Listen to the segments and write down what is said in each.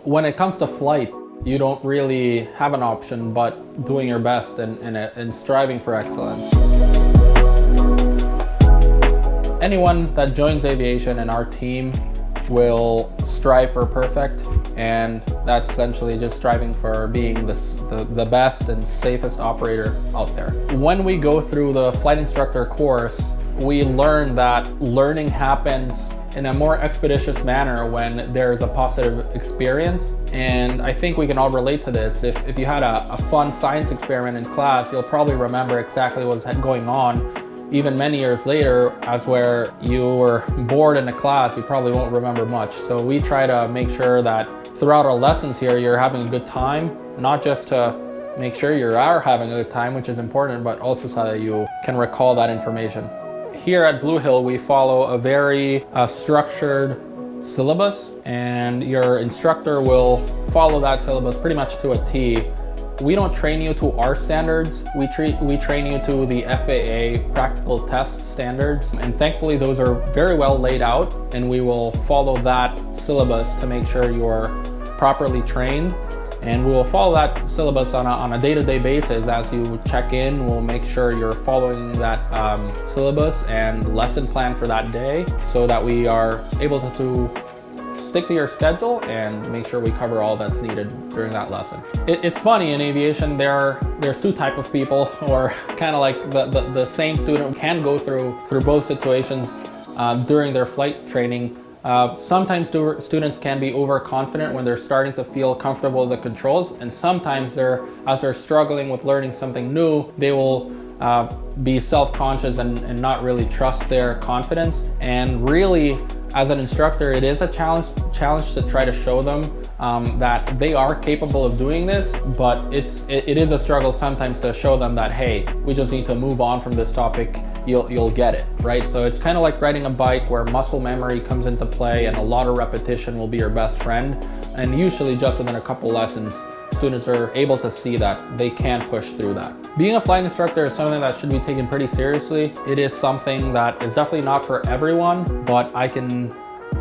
When it comes to flight, you don't really have an option but doing your best and striving for excellence. Anyone that joins aviation in our team will strive for perfect, and that's essentially just striving for being the best and safest operator out there. When we go through the flight instructor course, we learn that learning happens in a more expeditious manner when there's a positive experience. And I think we can all relate to this. If you had a fun science experiment in class, you'll probably remember exactly what was going on. Even many years later, as where you were bored in a class, you probably won't remember much. So we try to make sure that throughout our lessons here, you're having a good time, not just to make sure you are having a good time, which is important, but also so that you can recall that information. Here at Blue Hill, we follow a very structured syllabus, and your instructor will follow that syllabus pretty much to a T. We don't train you to our standards. We train you to the FAA practical test standards. And thankfully, those are very well laid out, and we will follow that syllabus to make sure you're properly trained. And we will follow that syllabus on a day-to-day basis. As you check in, we'll make sure you're following that syllabus and lesson plan for that day so that we are able to stick to your schedule and make sure we cover all that's needed during that lesson. It's funny, in aviation, there's two types of people, or kind of like the same student can go through both situations during their flight training. Sometimes students can be overconfident when they're starting to feel comfortable with the controls, and sometimes as they're struggling with learning something new, they will be self-conscious and not really trust their confidence. And really, as an instructor, it is a challenge to try to show them that they are capable of doing this, but it is a struggle sometimes to show them that, hey, we just need to move on from this topic. You'll get it, right? So it's kind of like riding a bike where muscle memory comes into play, and a lot of repetition will be your best friend. And usually just within a couple lessons, students are able to see that they can push through that. Being a flight instructor is something that should be taken pretty seriously. It is something that is definitely not for everyone, but I can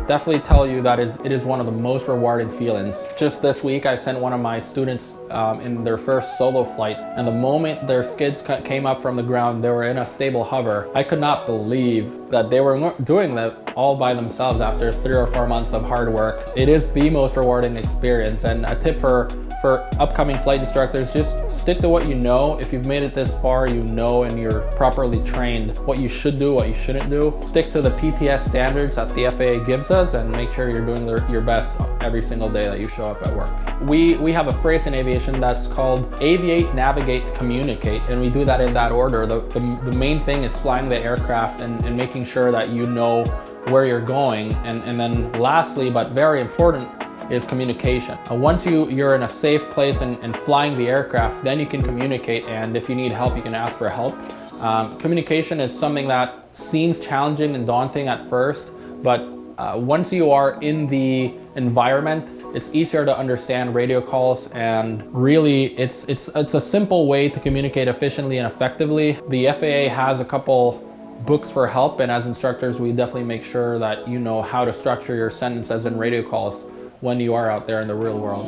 definitely tell you that it is one of the most rewarding feelings. Just this week, I sent one of my students in their first solo flight, and the moment their skids came up from the ground, they were in a stable hover. I could not believe that they were doing that all by themselves after 3 or 4 months of hard work. It is the most rewarding experience, and a tip for upcoming flight instructors, just stick to what you know. If you've made it this far, you know, and you're properly trained what you should do, what you shouldn't do. Stick to the PTS standards that the FAA gives us, and make sure you're doing your best every single day that you show up at work. We have a phrase in aviation that's called aviate, navigate, communicate, and we do that in that order. The main thing is flying the aircraft and making sure that you know where you're going. And then lastly, but very important, is communication. Once you're in a safe place and flying the aircraft, then you can communicate, and if you need help, you can ask for help. Communication is something that seems challenging and daunting at first, but once you are in the environment, it's easier to understand radio calls, and really it's a simple way to communicate efficiently and effectively. The FAA has a couple books for help, and as instructors, we definitely make sure that you know how to structure your sentences and radio calls when you are out there in the real world.